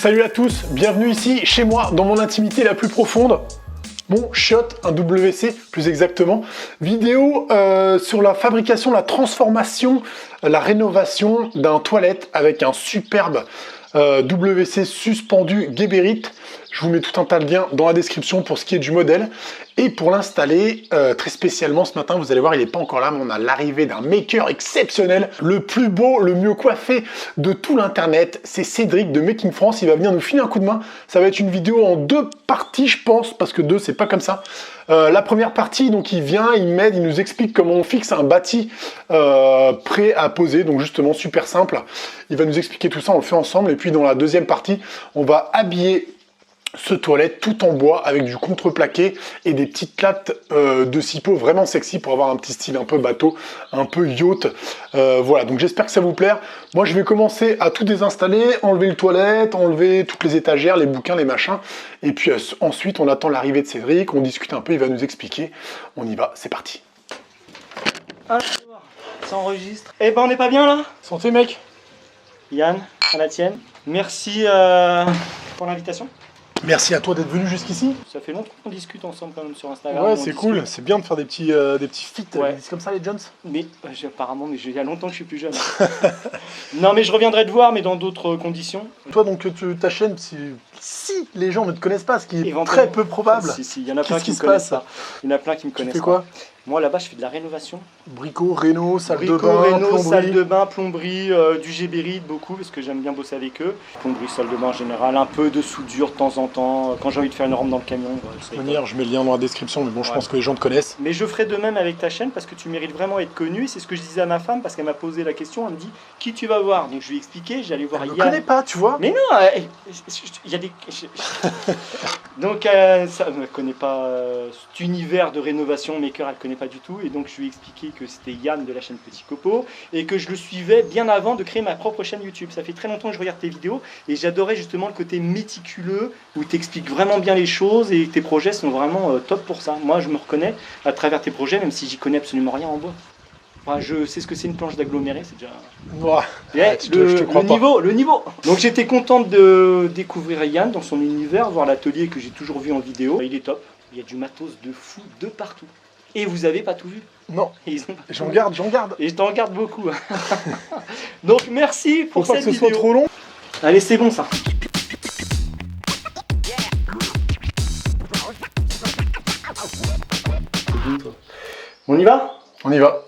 Salut à tous, bienvenue ici chez moi dans mon intimité la plus profonde. Mon chiotte, un WC plus exactement. Vidéo sur la fabrication, la transformation, la rénovation d'un toilette avec un superbe WC suspendu Geberit. Je vous mets tout un tas de liens dans la description pour ce qui est du modèle. Et pour l'installer, très spécialement ce matin, vous allez voir, il n'est pas encore là, mais on a l'arrivée d'un maker exceptionnel. Le plus beau, le mieux coiffé de tout l'internet, c'est Cédric de Making France. Il va venir nous filer un coup de main. Ça va être une vidéo en deux parties, je pense, parce que deux, c'est pas comme ça. La première partie, donc il vient, il m'aide, il nous explique comment on fixe un bâti prêt à poser. Donc justement, super simple. Il va nous expliquer tout ça, on le fait ensemble. Et puis dans la deuxième partie, on va habiller ce toilette tout en bois avec du contreplaqué et des petites lattes de cipeaux vraiment sexy pour avoir un petit style un peu bateau, un peu yacht. Voilà, donc j'espère que ça vous plaire. Moi, je vais commencer à tout désinstaller, enlever le toilette, enlever toutes les étagères, les bouquins, les machins. Et puis ensuite, on attend l'arrivée de Cédric, on discute un peu, il va nous expliquer. On y va, c'est parti. Alors, ça enregistre. Eh ben, on n'est pas bien là? Santé, mec. Yann, à la tienne. Merci pour l'invitation. Merci à toi d'être venu jusqu'ici. Ça fait longtemps qu'on discute ensemble quand même sur Instagram. Ouais, c'est cool, c'est bien de faire des petits feats. Ouais. C'est comme ça les Jones. Mais apparemment, il y a longtemps que je suis plus jeune. Non, mais je reviendrai te voir, mais dans d'autres conditions. Toi, donc, ta chaîne, si les gens ne te connaissent pas, ce qui est Éventuellement. très peu probable. Si, il y en a plein Qu'est-ce qui qui me se connaissent passe pas. Il y en a plein qui me connaissent Tu fais quoi? Moi, là-bas, je fais de la rénovation. Brico, réno, salle de Brico, bain, réno, plomberie. salle de bain, plomberie, du Geberit, beaucoup, parce que j'aime bien bosser avec eux. Plomberie, salle de bain en général, un peu de soudure de temps en temps, quand j'ai envie de faire une rampe dans le camion. De toute manière, je mets le lien dans la description, mais bon, je pense que les gens te connaissent. Mais je ferai de même avec ta chaîne, parce que tu mérites vraiment être connu, et c'est ce que je disais à ma femme, parce qu'elle m'a posé la question, elle me dit, qui tu vas voir? Donc je lui ai expliqué, j'allais voir Je ne Yann. connais pas, tu vois. Mais non, il y a des... Donc ça ne connaît pas cet univers de rénovation maker, elle ne connaît pas du tout, et donc je lui ai expliqué que c'était Yann de la chaîne Petit Copeau, et que je le suivais bien avant de créer ma propre chaîne YouTube. Ça fait très longtemps que je regarde tes vidéos, et j'adorais justement le côté méticuleux, où tu expliques vraiment bien les choses, et tes projets sont vraiment top pour ça. Moi je me reconnais à travers tes projets, même si j'y connais absolument rien en bois. Enfin, je sais ce que c'est une planche d'aggloméré, c'est déjà... Ouais, Yeah, je te crois pas. le niveau. Donc j'étais contente de découvrir Yann dans son univers, voir l'atelier que j'ai toujours vu en vidéo. Il est top, il y a du matos de fou de partout. Et vous avez pas tout vu. Non, Ils ont pas tout j'en vu. garde, j'en garde. Et je t'en regarde beaucoup. Donc merci pour Faut pas cette que ce soit vidéo. trop long. Allez, c'est bon ça. On y va? On y va.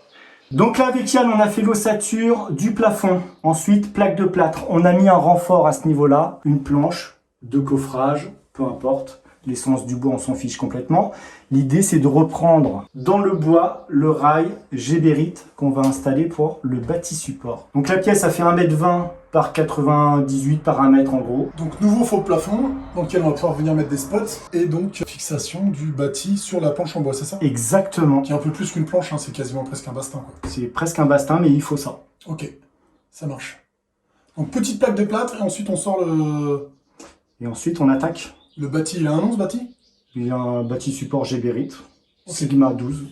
Donc là avec Yann on a fait l'ossature du plafond, ensuite plaque de plâtre, on a mis un renfort à ce niveau-là, une planche, de coffrage, peu importe, l'essence du bois on s'en fiche complètement. L'idée c'est de reprendre dans le bois le rail Geberit qu'on va installer pour le bâti support. Donc la pièce a fait 1,20 m par 98 par 1 m en gros. Donc nouveau faux plafond dans lequel on va pouvoir venir mettre des spots et donc fixation du bâti sur la planche en bois, c'est ça? Exactement, Qui est un peu plus qu'une planche, hein, c'est quasiment presque un bastin quoi. c'est presque un bastin mais il faut ça. Ok, ça marche. Donc petite plaque de plâtre et ensuite on sort Et ensuite on attaque. le bâti. Il a un nom ce bâti? Il y a un bâti support Geberit, Sigma 12.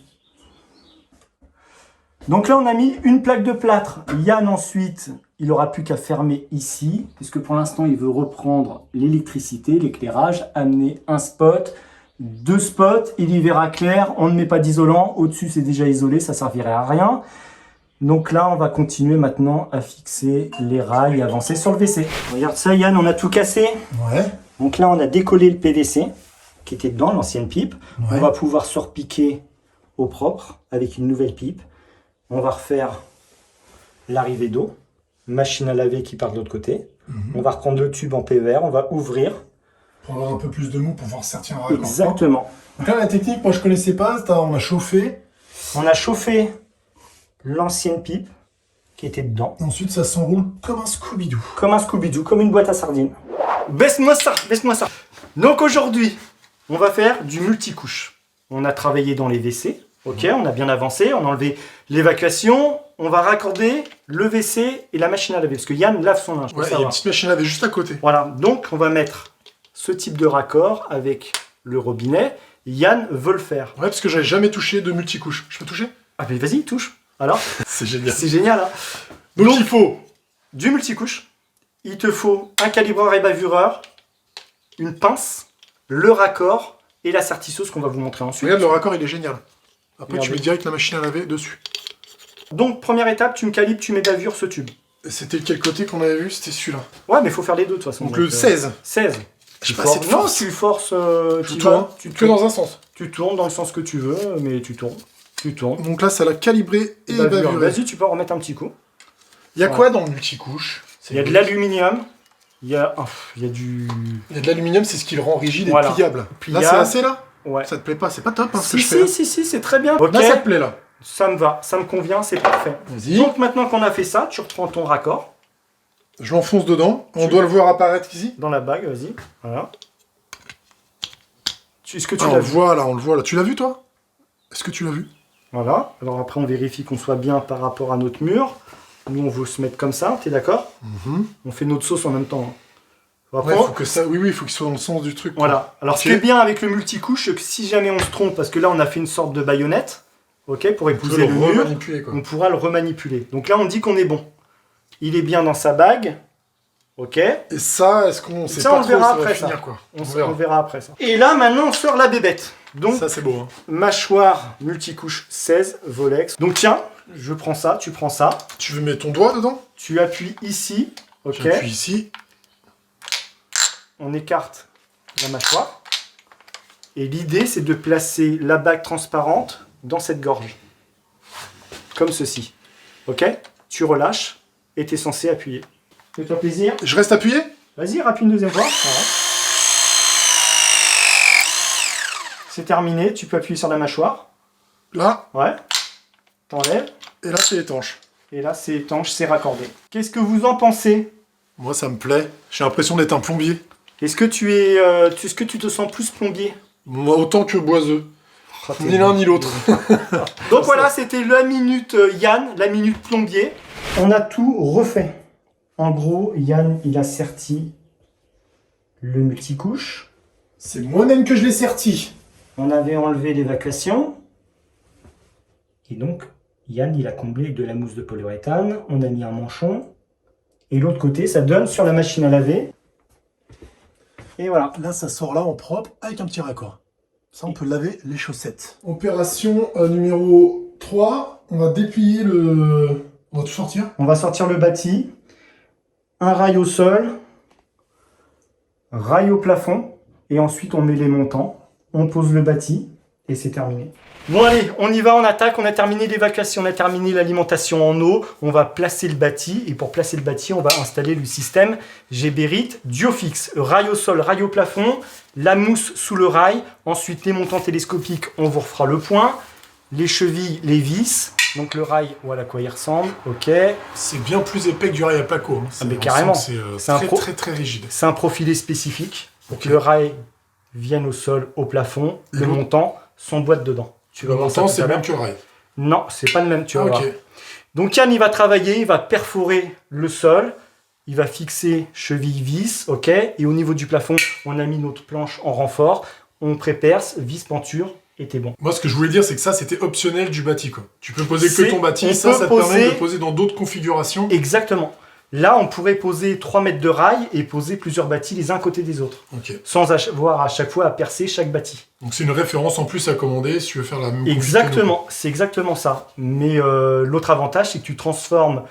Donc là, on a mis une plaque de plâtre. Yann, ensuite, il n'aura plus qu'à fermer ici, puisque pour l'instant, il veut reprendre l'électricité, l'éclairage, amener un spot, 2 spots, il y verra clair, on ne met pas d'isolant. Au-dessus, c'est déjà isolé, ça ne servirait à rien. Donc là, on va continuer maintenant à fixer les rails et avancer sur le WC. Regarde ça, Yann, on a tout cassé. Ouais. Donc là, on a décollé le PVC qui était dedans, l'ancienne pipe. Ouais. On va pouvoir se repiquer au propre avec une nouvelle pipe. On va refaire l'arrivée d'eau, machine à laver qui part de l'autre côté. On va reprendre le tube en PVR, on va ouvrir. Pour avoir un peu plus de mou pour pouvoir sortir un raccord. Exactement. Donc là la technique, moi je connaissais pas, on a chauffé. On a chauffé l'ancienne pipe qui était dedans. Et ensuite ça s'enroule comme un Scooby-Doo. Comme un Scooby-Doo, comme une boîte à sardines. Baisse-moi ça, baisse-moi ça. Donc aujourd'hui, on va faire du multicouche. On a travaillé dans les WC, ok, on a bien avancé, on a enlevé l'évacuation, on va raccorder le WC et la machine à laver, parce que Yann lave son linge. Ouais, il y a une petite machine à laver juste à côté. Voilà, donc on va mettre ce type de raccord avec le robinet. Yann veut le faire. Ouais, parce que j'avais jamais touché de multicouche. Je peux toucher? Ah mais vas-y, touche. Alors, C'est génial. c'est génial. Hein. Donc il faut du multicouche. il te faut un calibreur et bavureur, une pince, le raccord et la sertisseuse qu'on va vous montrer ensuite. Regarde, le raccord, il est génial. Après, Regardez. tu mets direct la machine à laver dessus. Donc, première étape, tu me calibres, tu mets bavure ce tube. C'était quel côté qu'on avait vu? C'était celui-là. Ouais, mais il faut faire les deux de toute façon. Donc le 16. 16. Je sais pas, forces- c'est de non, force. tu forces. Tu tournes tu que dans un sens. Tu tournes dans le sens que tu veux, mais tu tournes. Tu tournes. Donc là, ça l'a calibré et bavuré. Vas-y, tu peux en remettre un petit coup. Il y a quoi dans le multicouche? Il y a de l'aluminium. Il y a du. Il y a de l'aluminium, c'est ce qui le rend rigide Voilà. et pliable. Pliable. Là, c'est assez là? Ouais. Ça te plaît pas? C'est pas top hein, ce que Si, je fais. si, c'est très bien. Ok, Là, ça te plaît là. ça me va, ça me convient, c'est parfait. Vas-y. Donc maintenant qu'on a fait ça, tu reprends ton raccord Je l'enfonce dedans. On doit le voir apparaître ici. dans la bague, vas-y. Voilà. Est-ce que tu Ah, on l'as le vu? voit là, on le voit là. Tu l'as vu toi? Est-ce que tu l'as vu? Voilà. Alors après, on vérifie qu'on soit bien par rapport à notre mur. Nous, on veut se mettre comme ça, t'es d'accord? On fait notre sauce en même temps. Hein. Après, Ouais, faut que ça. Oui, il faut qu'il soit dans le sens du truc. quoi. voilà. Alors, Ok. ce qui est bien avec le multicouche, c'est que si jamais on se trompe, parce que là, on a fait une sorte de baïonnette, ok, pour On peut épouser le le mur, remanipuler quoi. on pourra le remanipuler. Donc là, on dit qu'on est bon. Il est bien dans sa bague, ok. Et ça, est-ce qu'on sait Ça, pas on trop verra où ça va après, finir ça. quoi. On verra après ça. Et là, maintenant, on sort la bébête. Donc, Ça c'est beau. Hein. mâchoire multicouche 16 Volex. Donc tiens, je prends ça, tu prends ça. Tu veux mettre ton doigt dedans? Tu appuies ici, ok. J'appuie ici. On écarte la mâchoire. Et l'idée, c'est de placer la bague transparente dans cette gorge. Comme ceci. Ok? Tu relâches et tu es censé appuyer. Fais-toi plaisir. Je reste appuyé? Vas-y, rappuie une deuxième fois. Voilà. C'est terminé. Tu peux appuyer sur la mâchoire. Là. Ouais. T'enlèves. Et là c'est étanche. Et là, c'est étanche, c'est raccordé. Qu'est-ce que vous en pensez? Moi ça me plaît. J'ai l'impression d'être un plombier. Est-ce que est-ce que tu te sens plus plombier? Moi autant que boiseux. Oh, Ni l'un ni l'autre. Donc voilà, c'était la minute Yann, la minute plombier. On a tout refait. En gros, Yann, il a serti le multicouche. C'est moi-même que je l'ai serti. On avait enlevé l'évacuation. Et donc, Yann, il a comblé avec de la mousse de polyuréthane. On a mis un manchon. Et l'autre côté, ça donne sur la machine à laver. Et voilà. Là, ça sort là en propre avec un petit raccord. Ça, on peut laver les chaussettes. Opération numéro 3. On va déplier le... On va tout sortir. On va sortir le bâti. Un rail au sol. Rail au plafond. Et ensuite, on met les montants. On pose le bâti. Et c'est terminé. Bon allez, on y va, on attaque. On a terminé l'évacuation, on a terminé l'alimentation en eau. On va placer le bâti. Et pour placer le bâti, on va installer le système Geberit Duofix. Rail au sol, rail au plafond. La mousse sous le rail. Ensuite, les montants télescopiques, on vous refera le point. Les chevilles, les vis. Donc le rail, voilà à quoi il ressemble. Ok. C'est bien plus épais que du rail à placo. Hein. mais carrément. C'est C'est un très, très rigide. C'est un profilé spécifique pour que Ok. le rail vienne au sol, au plafond. Et Le l'autre montant s'emboîte dedans. Tu Le vas voir ça montant, tout c'est à le l'heure. même que le rail. Non, c'est pas le même, tu vas voir. Ok. Donc Yann, il va travailler, il va perforer le sol, il va fixer cheville vis, ok. Et au niveau du plafond, on a mis notre planche en renfort, on préperce, vis penture, et t'es bon. Moi, ce que je voulais dire, c'est que ça, c'était optionnel du bâti, quoi. Tu peux poser que C'est- ton on bâti. peut Ça te permet poser- de le poser dans d'autres configurations. Exactement. Là, on pourrait poser 3 mètres de rail et poser plusieurs bâtis les uns à côté des autres, Ok. sans avoir à chaque fois à percer chaque bâti. Donc, c'est une référence en plus à commander si tu veux faire la même Exactement, c'est exactement ça. Mais l'autre avantage, c'est que tu transformes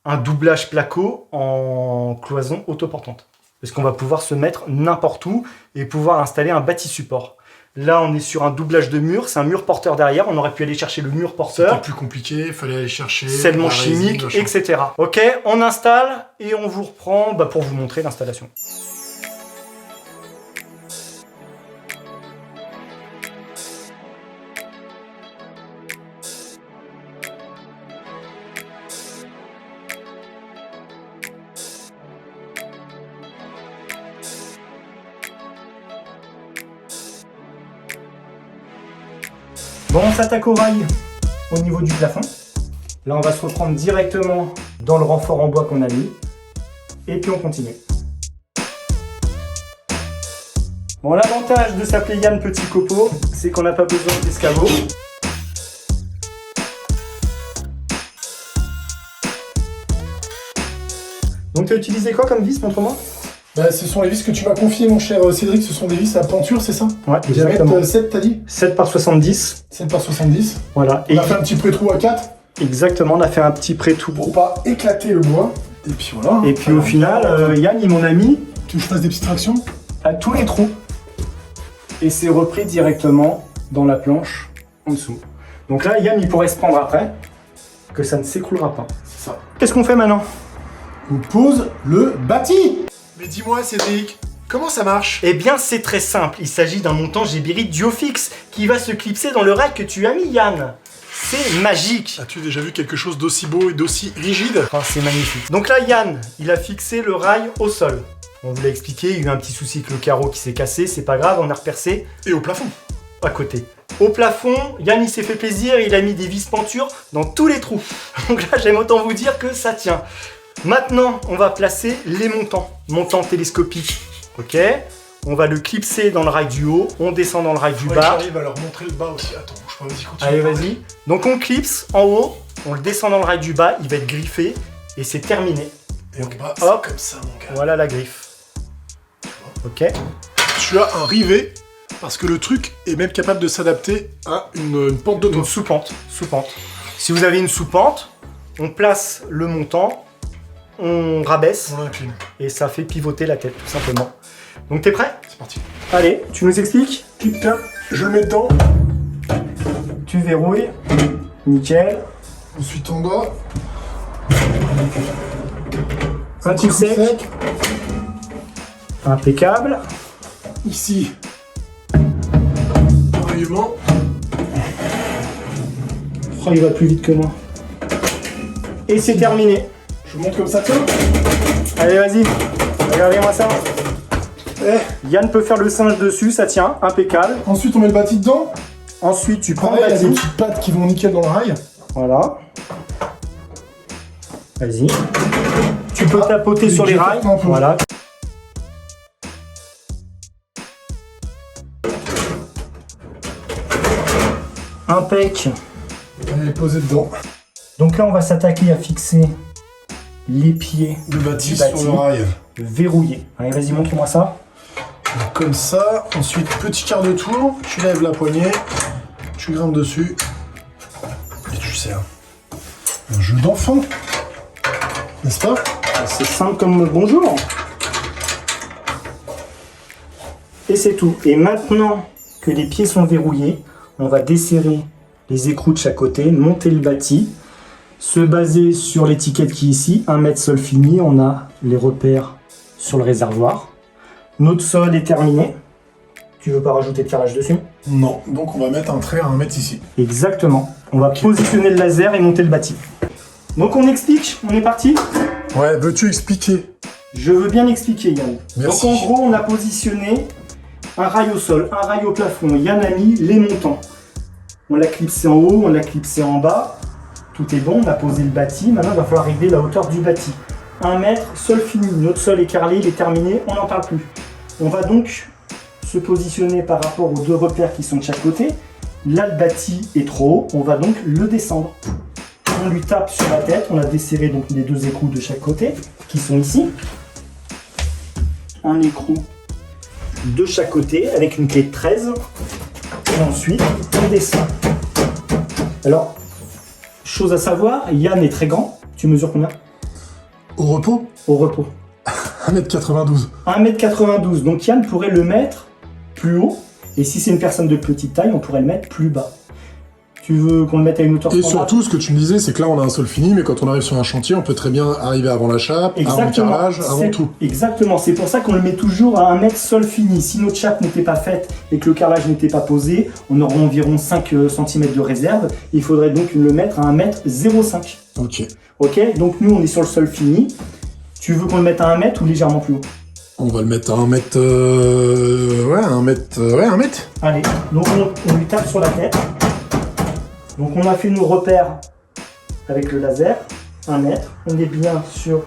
un doublage placo en cloison autoportante. Parce qu'on va pouvoir se mettre n'importe où et pouvoir installer un bâti support. Là, on est sur un doublage de mur, c'est un mur porteur derrière. On aurait pu aller chercher le mur C'était porteur, plus compliqué, il fallait aller chercher. scellement la résine, chimique, machin. etc. Ok, on installe et on vous reprend pour vous montrer l'installation. Bon, on s'attaque au rail au niveau du plafond. Là, on va se reprendre directement dans le renfort en bois qu'on a mis. Et puis on continue. Bon, l'avantage de s'appeler Yann Petit Copeau, c'est qu'on n'a pas besoin d'escabeau. Donc tu as utilisé quoi comme vis, montre-moi? Bah, ce sont les vis que tu m'as confiées, mon cher Cédric. Ce sont des vis à penture, c'est ça? Ouais, Diamètre exactement. 7, t'as dit? 7 par 70. 7 par 70. Voilà. On a fait un petit pré-trou à 4 Exactement, on a fait un petit pré-tout. pour pas éclater le bois. Et puis voilà. Et puis au final, Yann, il m'en a mis Tu veux que je fasse des petites tractions? à tous les trous. Et c'est repris directement dans la planche en dessous. Donc là, Yann, il pourrait se prendre après, que ça ne s'écroulera pas. C'est ça. Qu'est-ce qu'on fait maintenant? On pose le bâti. Mais dis-moi, Cédric, comment ça marche? Eh bien, c'est très simple. Il s'agit d'un montant Gbiri Duofix qui va se clipser dans le rail que tu as mis, Yann. C'est magique. As-tu déjà vu quelque chose d'aussi beau et d'aussi rigide? Oh, c'est magnifique. Donc là, Yann, il a fixé le rail au sol. On vous l'a expliqué, il y a eu un petit souci avec le carreau qui s'est cassé, c'est pas grave, on a repercé Et au plafond. à côté. Au plafond, Yann, il s'est fait plaisir, il a mis des vis pentures dans tous les trous. Donc là, j'aime autant vous dire que ça tient. Maintenant, on va placer les montants. Montant télescopique, ok. On va le clipser dans le rail du haut, on descend dans le rail du bas. J'arrive à leur montrer le bas aussi. Attends, je peux vas-y, continue. Allez, vas-y. Donc on clipse en haut, on le descend dans le rail du bas, il va être griffé et c'est terminé. Et en bas, Hop. c'est comme ça, mon gars. Voilà la griffe. Ok. Tu as un rivet, parce que le truc est même capable de s'adapter à une pente de Une dos. sous-pente. Sous-pente. Si vous avez une sous-pente, on place le montant, on rabaisse On l'incline. et ça fait pivoter la tête tout simplement. Donc t'es prêt? C'est parti. Allez, tu nous expliques? Putain, je le mets dedans. Tu verrouilles. Nickel. Ensuite en bas. Un coup sec. Impeccable. Ici. Pareillement. Oh, il va plus vite que moi. Et c'est terminé. Je monte comme ça, toi. Allez, vas-y. Regardez-moi ça. Eh. Yann peut faire le singe dessus, ça tient, impeccable. Ensuite, on met le bâti dedans. Ensuite, tu prends Pareil, le il y a des bâti. petites pattes qui vont nickel dans le rail. Voilà. Vas-y. Tu peux tapoter j'ai sur les déjà rails. fait un peu. Voilà. Impec. Elle est posée dedans. Donc là, on va s'attaquer à fixer les pieds Le bâti Du sur bâti. le rail. verrouillés. Allez, vas-y, montre-moi ça. Donc, comme ça. Ensuite, petit quart de tour. Tu lèves la poignée. Tu grimpes dessus. Et tu serres. Un jeu d'enfant. N'est-ce pas? C'est simple comme bonjour. Et c'est tout. Et maintenant que les pieds sont verrouillés, on va desserrer les écrous de chaque côté, monter le bâti, se baser sur l'étiquette qui est ici, 1 mètre sol fini, on a les repères sur le réservoir. Notre sol est terminé. Tu veux pas rajouter de carrelage dessus? Non. Donc, on va mettre un trait à 1 mètre ici. Exactement. On va positionner le laser et monter le bâti. Donc on explique, on est parti? Ouais, veux-tu expliquer? Je veux bien expliquer, Yann. Merci. Donc en gros, on a positionné un rail au sol, un rail au plafond. Yann a mis les montants. On l'a clipsé en haut, on l'a clipsé en bas. Tout est bon, on a posé le bâti. Maintenant, il va falloir régler la hauteur du bâti. 1 mètre, sol fini. Notre sol est carrelé, il est terminé, on n'en parle plus. On va donc se positionner par rapport aux deux repères qui sont de chaque côté. Là, le bâti est trop haut, on va donc le descendre. On lui tape sur la tête, on a desserré donc les deux écrous de chaque côté, qui sont ici. Un écrou de chaque côté, avec une clé de 13. Et ensuite, on descend. Alors, chose à savoir, Yann est très grand. Tu mesures combien? Au repos? Au repos. 1m92. 1m92, donc Yann pourrait le mettre plus haut. Et si c'est une personne de petite taille, on pourrait le mettre plus bas. Tu veux qu'on le mette à une hauteur Et standard? surtout, ce que tu me disais, c'est que là, on a un sol fini, mais quand on arrive sur un chantier, on peut très bien arriver avant la chape, avant le carrelage, avant C'est- tout. Exactement, c'est pour ça qu'on le met toujours à 1 mètre sol fini. Si notre chape n'était pas faite et que le carrelage n'était pas posé, on aurait environ 5 cm de réserve. Il faudrait donc le mettre à 1 mètre 05. Ok. Ok, donc nous on est sur le sol fini. Tu veux qu'on le mette à 1 mètre ou légèrement plus haut? On va le mettre à 1 mètre... Ouais, 1 mètre... Ouais, 1 mètre. Allez, donc on lui tape sur la tête. Donc on a fait nos repères avec le laser, 1 mètre. On est bien sur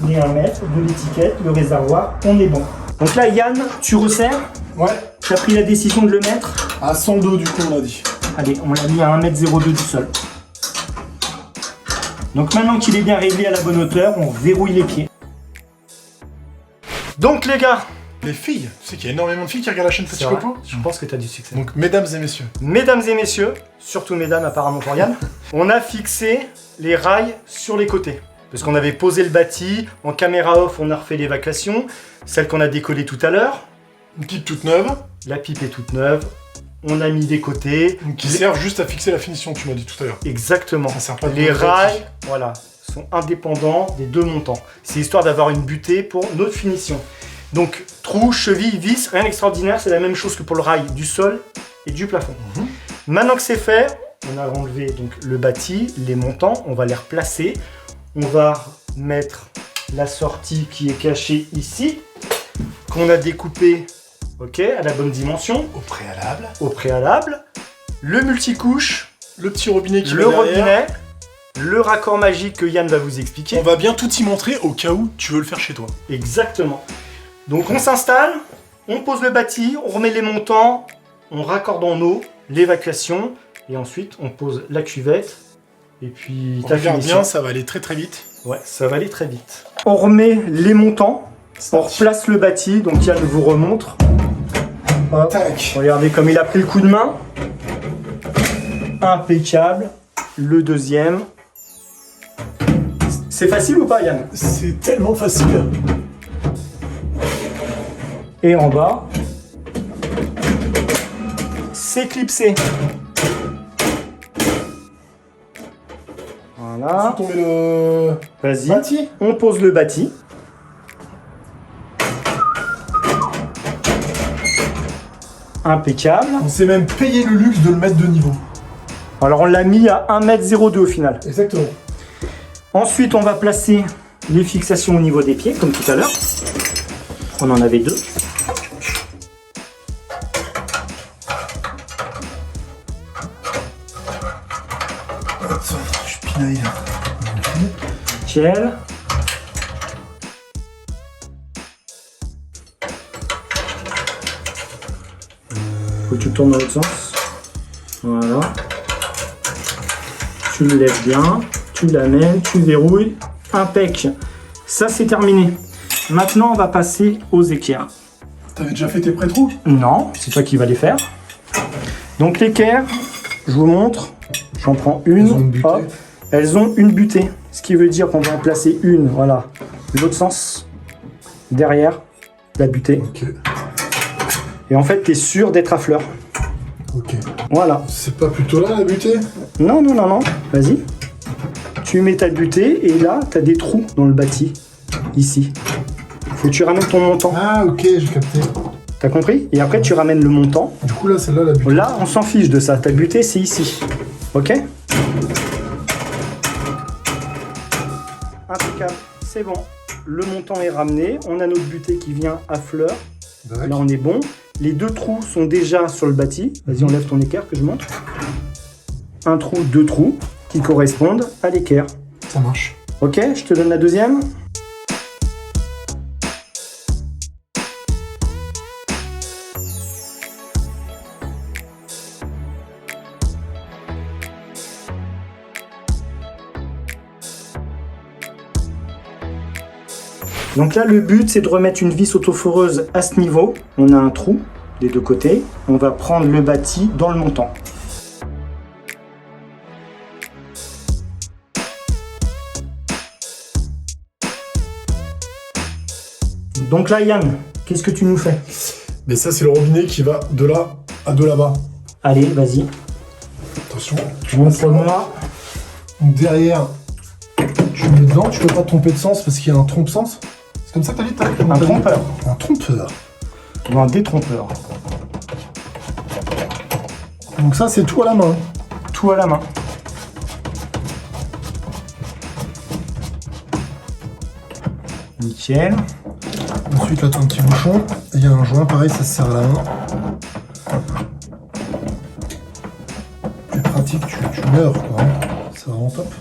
les 1 mètre de l'étiquette, le réservoir, on est bon. Donc là Yann, tu resserres. Ouais. Tu as pris la décision de le mettre. À 102, du coup, on a dit. Allez, on l'a mis à 1 mètre 02 du sol. Donc maintenant qu'il est bien réglé à la bonne hauteur, on verrouille les pieds. Donc les gars, Les filles, tu sais qu'il y a énormément de filles qui regardent la chaîne Petit c'est vrai, Coco. je pense que tu as du succès. Donc, mesdames et messieurs, Mesdames et messieurs, surtout mesdames apparemment pour Yann, on a fixé les rails sur les côtés. Parce qu'on avait posé le bâti, en caméra off on a refait l'évacuation, celle qu'on a décollée tout à l'heure. une pipe toute neuve, La pipe est toute neuve, on a mis des côtés. qui servent juste à fixer la finition, tu m'as dit tout à l'heure. Exactement. Ça sert pas de Les bâti. rails, voilà, sont indépendants des deux montants. C'est histoire d'avoir une butée pour notre finition. Donc, trou, cheville, vis, rien d'extraordinaire, c'est la même chose que pour le rail du sol et du plafond. Maintenant que c'est fait, on a enlevé donc le bâti, les montants, on va les replacer. On va mettre la sortie qui est cachée ici, qu'on a découpée, ok, à la bonne dimension, Au préalable, au préalable. Le multicouche, le petit robinet qui le va derrière. robinet, le raccord magique que Yann va vous expliquer. On va bien tout y montrer au cas où tu veux le faire chez toi. Exactement. Donc on s'installe, on pose le bâti, on remet les montants, on raccorde en eau, l'évacuation, et ensuite on pose la cuvette, et puis On ta regarde finition. bien, ça va aller très très vite. Ouais, ça va aller très vite. On remet les montants, on replace le bâti, donc Yann vous remontre. Hop. Tac. Regardez comme il a pris le coup de main. Impeccable. Le deuxième. C'est facile ou pas Yann? C'est tellement facile. Et en bas, c'est clipsé. Voilà. On met le Vas-y. bâti. On pose le bâti. Impeccable. On s'est même payé le luxe de le mettre de niveau. Alors on l'a mis à 1,02 m au final. Exactement. Ensuite on va placer les fixations au niveau des pieds, comme tout à l'heure. On en avait deux. Attends, je pinaille là. Nickel. Faut que tu tournes dans l'autre sens. Voilà. Tu le lèves bien, tu l'amènes, tu verrouilles. Impec. Ça c'est terminé. Maintenant on va passer aux équerres. T'avais déjà fait tes pré-trous? Non, c'est toi qui vas les faire. Donc l'équerre, je vous montre. J'en prends une. Elles ont une butée. Hop. Elles ont une butée. Ce qui veut dire qu'on va en placer une, voilà, l'autre sens, derrière la butée. Ok. Et en fait, tu es sûr d'être à fleur. Ok. Voilà. C'est pas plutôt là la butée? Non, non, non, non. Vas-y. Tu mets ta butée et là, tu as des trous dans le bâti. Ici. Faut que tu ramènes ton montant. Ah ok, j'ai capté. T'as compris? Et après, tu ramènes le montant. Du coup là, celle-là la butée. Là, on s'en fiche de ça. Ta butée, c'est ici. Ok? Impeccable. C'est bon. Le montant est ramené. On a notre butée qui vient à fleur. D'accord. Là, on est bon. Les deux trous sont déjà sur le bâti. Vas-y, enlève ton équerre que je montre. Un trou, deux trous qui correspondent à l'équerre. Ça marche. Ok, je te donne la deuxième. Donc là, le but, c'est de remettre une vis autoforeuse à ce niveau. On a un trou des deux côtés. On va prendre le bâti dans le montant. Donc là, Yann, qu'est-ce que tu nous fais? Mais ça, c'est le robinet qui va de là à de là-bas. Allez, vas-y. Attention. Montre-moi. Donc derrière, tu mets dedans. Tu peux pas te tromper de sens parce qu'il y a un trompe-sens. C'est comme ça que t'as dit tout à l'heure? Un trompeur. Un trompeur. Ou un détrompeur. Donc ça, c'est tout à la main. Tout à la main. Nickel. Ensuite, là, tu as un petit bouchon. Et il y a un joint, pareil, ça se serre à la main. Plus pratique, tu meurs, quoi. C'est vraiment top.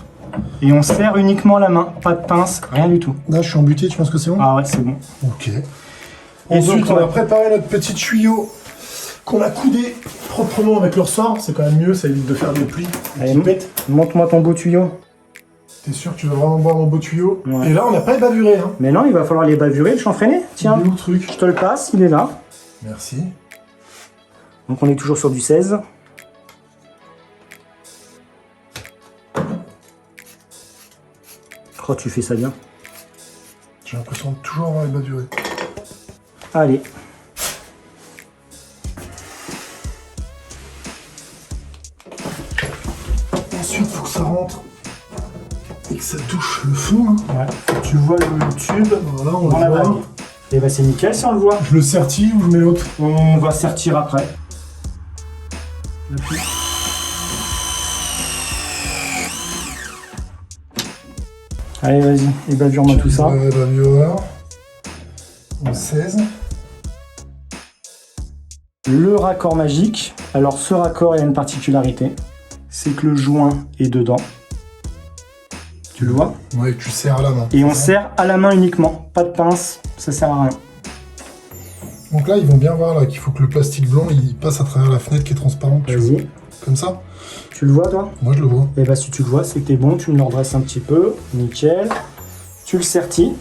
Et on serre uniquement la main. Pas de pince, rien du tout. Là, je suis embuté, tu penses que c'est bon? Ah ouais, c'est bon. Ok. Et Ensuite, donc, on va préparer notre petit tuyau qu'on a coudé proprement avec le ressort. C'est quand même mieux, ça évite de faire des plis. Allez, qui pètent. montre-moi ton beau tuyau. T'es sûr que tu vas vraiment boire mon beau tuyau? Ouais. Et là, on n'a pas ébaburé, hein. Mais non, il va falloir les bavurer, le chanfreiné. Tiens, Il est où le truc? je te le passe, il est là. Merci. Donc on est toujours sur du 16. Oh, tu fais ça bien. J'ai l'impression de toujours avoir ébaburé. Allez. Ensuite, faut que ça rentre et que ça touche le fond. Hein. Ouais. Tu vois le tube Voilà, on dans le la voit. bague. Et bah c'est nickel si on le voit. Je le sertis ou je mets l'autre? On va sertir après. Allez, vas-y, et bavure-moi tout ça. Bavure. En 16. Le raccord magique. Alors ce raccord, il y a une particularité. C'est que le joint est dedans. Tu le vois? Ouais, tu serres à la main. Et on serre à la main uniquement. Pas de pince, ça sert à rien. Donc là, ils vont bien voir là qu'il faut que le plastique blanc il passe à travers la fenêtre qui est transparente. tu vois. Vas-y. Comme ça. Tu le vois toi? Moi, je le vois. Et bah si tu le vois, c'est que t'es bon, tu me le redresses un petit peu. Nickel. Tu le sertis.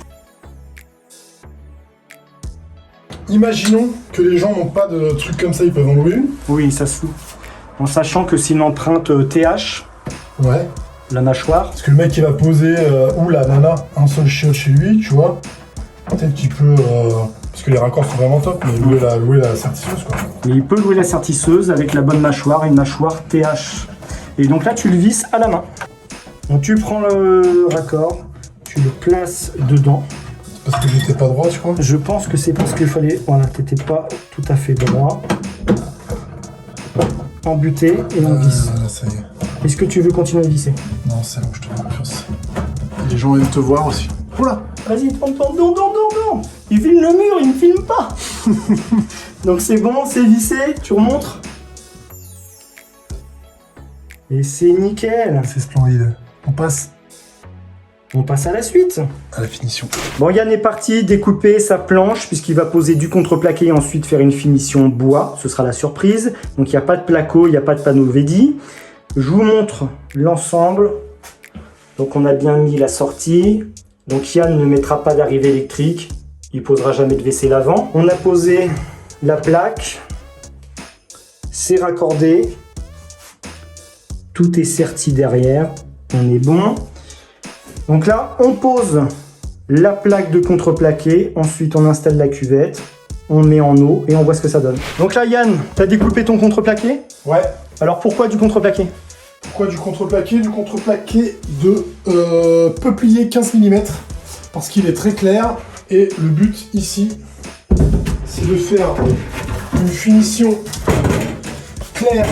Imaginons que les gens n'ont pas de trucs comme ça, ils peuvent en louer une. Oui, ça se loue. En sachant que c'est une empreinte TH, Ouais. la mâchoire. Parce que le mec, il va poser, ou la nana, un seul chiotte chez lui, tu vois. Peut-être qu'il peut... parce que les raccords sont vraiment top, mais louer la sertisseuse, quoi. Mais il peut louer la sertisseuse avec la bonne mâchoire, une mâchoire TH. Et donc là, tu le visses à la main. Donc tu prends le raccord, tu le places dedans. C'est parce que j'étais pas droit, tu crois? Je pense que c'est parce qu'il fallait... Voilà, t'étais pas tout à fait droit. Embuté et on visse. Là, ça y est. Est-ce que tu veux continuer à visser? Non, c'est bon, je te fais confiance. Les gens aiment te voir aussi. Oula! Vas-y, tourne. Non. Il filme le mur, il me filme pas. Donc c'est bon, c'est vissé, tu remontres. Et c'est nickel. C'est splendide. On passe On passe à la suite. à la finition. Bon, Yann est parti découper sa planche puisqu'il va poser du contreplaqué et ensuite faire une finition bois. Ce sera la surprise. Donc il n'y a pas de placo, il n'y a pas de panneau Vedi. Je vous montre l'ensemble. Donc on a bien mis la sortie. Donc Yann ne mettra pas d'arrivée électrique. Il posera jamais de WC l'avant. On a posé la plaque. C'est raccordé. Tout est serti derrière. On est bon. Donc là, on pose la plaque de contreplaqué. Ensuite, on installe la cuvette. On met en eau et on voit ce que ça donne. Donc là, Yann, tu as découpé ton contreplaqué. Ouais. Alors pourquoi du contreplaqué? Pourquoi du contreplaqué? Du contreplaqué de peuplier 15 mm. Parce qu'il est très clair. Et le but ici, c'est de faire une finition claire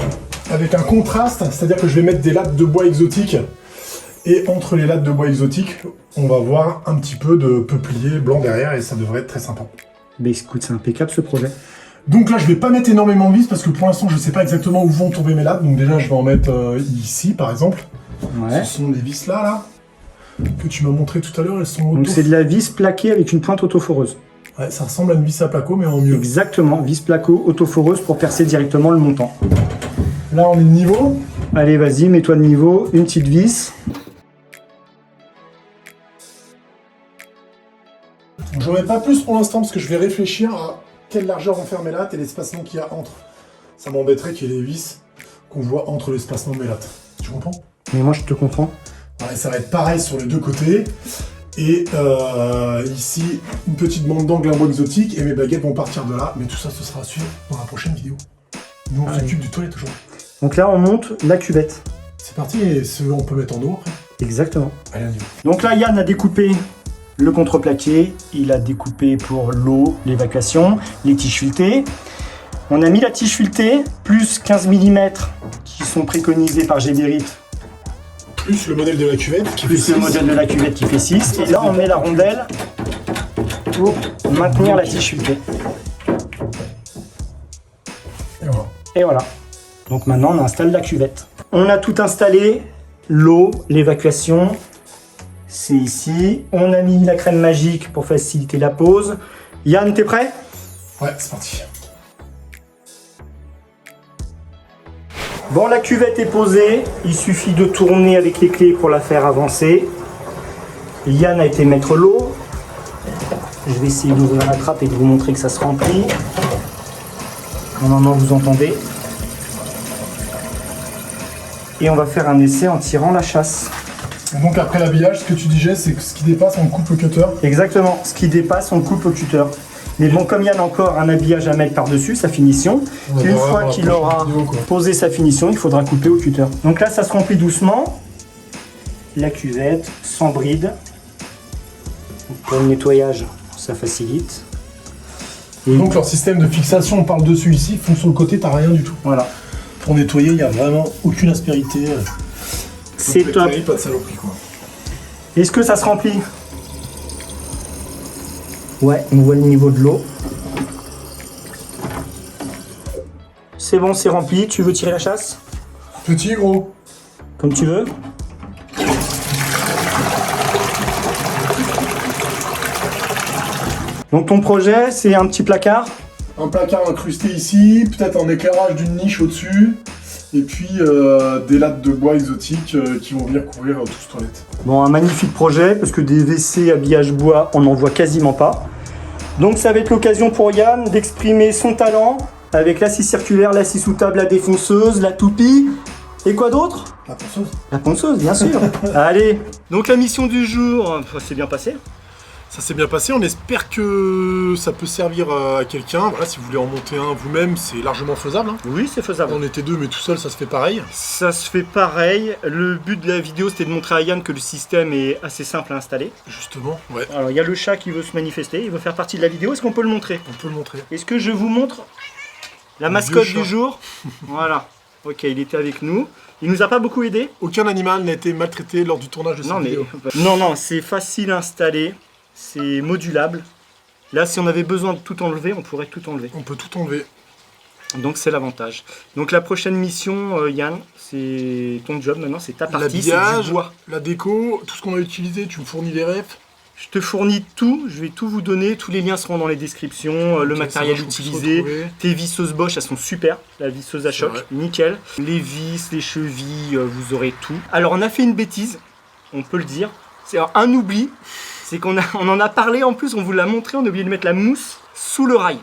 avec un contraste. C'est-à-dire que je vais mettre des lattes de bois exotiques. Et entre les lattes de bois exotiques, on va voir un petit peu de peuplier blanc derrière et ça devrait être très sympa. Mais écoute, c'est impeccable ce projet. Donc là, je vais pas mettre énormément de vis parce que pour l'instant, je sais pas exactement où vont tomber mes lattes. Donc déjà, je vais en mettre ici, par exemple. Ouais. Ce sont les vis là, que tu m'as montré tout à l'heure. Elles sont Donc auto... c'est de la vis plaquée avec une pointe autoforeuse. Ouais, ça ressemble à une vis à placo, mais en mieux. Exactement, vis placo autoforeuse pour percer directement le montant. Là, on est de niveau. Allez, vas-y, mets-toi de niveau, une petite vis. J'en mets pas plus pour l'instant parce que je vais réfléchir à quelle largeur vont faire mes lattes et l'espacement qu'il y a entre. Ça m'embêterait qu'il y ait des vis qu'on voit entre l'espacement de mes lattes. Tu comprends? Mais moi, je te comprends. Ouais, ça va être pareil sur les deux côtés. Et ici, une petite bande d'angle en bois exotique et mes baguettes vont partir de là. Mais tout ça, ce sera à suivre dans la prochaine vidéo. Nous, on s'occupe du toilette toujours. Donc là, on monte la cuvette. C'est parti et on peut mettre en eau après. Exactement. Allez, on y va. Donc là, Yann a découpé le contreplaqué, il a découpé pour l'eau, l'évacuation, les tiges filetées. On a mis la tige filetée, plus 15 mm qui sont préconisés par Géberit, Plus le modèle de la cuvette qui plus fait le 6. modèle de la cuvette qui fait 6. Et là, on met la rondelle pour maintenir la tige filetée. Et voilà. Et voilà. Donc maintenant, on installe la cuvette. On a tout installé, l'eau, l'évacuation. C'est ici. On a mis la crème magique pour faciliter la pose. Yann, t'es prêt? Ouais, c'est parti. Bon, la cuvette est posée. Il suffit de tourner avec les clés pour la faire avancer. Yann a été mettre l'eau. Je vais essayer d'ouvrir la trappe et de vous montrer que ça se remplit. Normalement, vous entendez. Et on va faire un essai en tirant la chasse. Donc après l'habillage, ce que tu disais, c'est que ce qui dépasse, on coupe au cutter. Exactement, ce qui dépasse, on coupe au cutter. Mais bon, comme il y a encore un habillage à mettre par-dessus, sa finition, une fois qu'il aura posé sa finition, il faudra couper au cutter. Donc là, ça se remplit doucement. La cuvette, sans bride. Pour le nettoyage, ça facilite. Et donc leur système de fixation, on parle dessus ici, fond sur le côté, t'as rien du tout. Voilà. Pour nettoyer, il n'y a vraiment aucune aspérité. C'est top. Pas de saloperie, quoi. Est-ce que ça se remplit? Ouais, on voit le niveau de l'eau. C'est bon, c'est rempli. Tu veux tirer la chasse? Petit, gros. Comme tu veux. Donc ton projet, c'est un petit placard? Un placard incrusté ici, peut-être un éclairage d'une niche au-dessus, et puis des lattes de bois exotiques qui vont venir couvrir tout ce toilette. Bon, un magnifique projet, parce que des WC habillage bois, on n'en voit quasiment pas. Donc ça va être l'occasion pour Yann d'exprimer son talent avec la scie circulaire, la scie sous table, la défonceuse, la toupie. Et quoi d'autre? La ponceuse. La ponceuse, bien sûr. Allez. Donc la mission du jour, ça s'est bien passé. Ça s'est bien passé, on espère que ça peut servir à quelqu'un. Voilà, si vous voulez en monter un vous-même, c'est largement faisable. Hein. Oui, c'est faisable. On était deux, mais tout seul, ça se fait pareil. Ça se fait pareil. Le but de la vidéo, c'était de montrer à Yann que le système est assez simple à installer. Justement, ouais. Alors, il y a le chat qui veut se manifester, il veut faire partie de la vidéo. Est-ce qu'on peut le montrer? On peut le montrer. Est-ce que je vous montre la mascotte du jour? Voilà. Ok, il était avec nous. Il nous a pas beaucoup aidé. Aucun animal n'a été maltraité lors du tournage de cette vidéo. Non, c'est facile à installer. C'est modulable. Là, si on avait besoin de tout enlever, on pourrait tout enlever. On peut tout enlever. Donc c'est l'avantage. Donc la prochaine mission, Yann, c'est ton job maintenant, c'est ta partie, c'est du bois. La déco, tout ce qu'on a utilisé, tu me fournis les refs. Je te fournis tout, je vais tout vous donner, tous les liens seront dans les descriptions, le matériel utilisé, tes visseuses Bosch, elles sont super, la visseuse à choc, nickel. Les vis, les chevilles, vous aurez tout. Alors on a fait une bêtise, on peut le dire, c'est un oubli, c'est qu'on en a parlé en plus, on vous l'a montré, on a oublié de mettre la mousse sous le rail.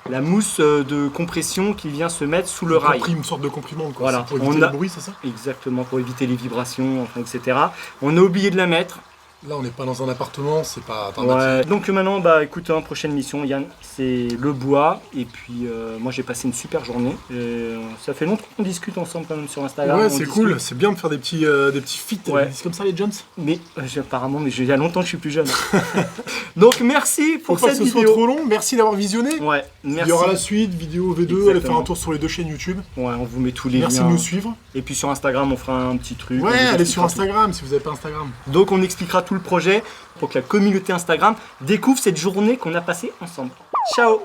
La mousse de compression qui vient se mettre sous le rail. Une sorte de comprimante, quoi. Voilà. Pour éviter le bruit, c'est ça? Exactement, pour éviter les vibrations, enfin, etc. On a oublié de la mettre. Là, on n'est pas dans un appartement, c'est pas un bâtiment. Donc maintenant, bah écoute, prochaine mission, Yann, c'est le bois. Et puis, moi, j'ai passé une super journée. Ça fait longtemps qu'on discute ensemble quand même sur Instagram. Ouais, c'est cool. C'est bien de faire des petits feats. Ouais. C'est comme ça, les Jones. Mais apparemment, mais il y a longtemps que je suis plus jeune. Donc merci pour cette vidéo. Faut pas que ce soit trop long. Merci d'avoir visionné. Ouais, merci. Il y aura la suite, vidéo V2. Exactement. Allez faire un tour sur les deux chaînes YouTube. Ouais, on vous met tous les liens. Merci de nous suivre. Et puis sur Instagram, on fera un petit truc. Ouais, allez sur Instagram si vous n'avez pas Instagram. Donc on expliquera tout le projet pour que la communauté Instagram découvre cette journée qu'on a passée ensemble. Ciao!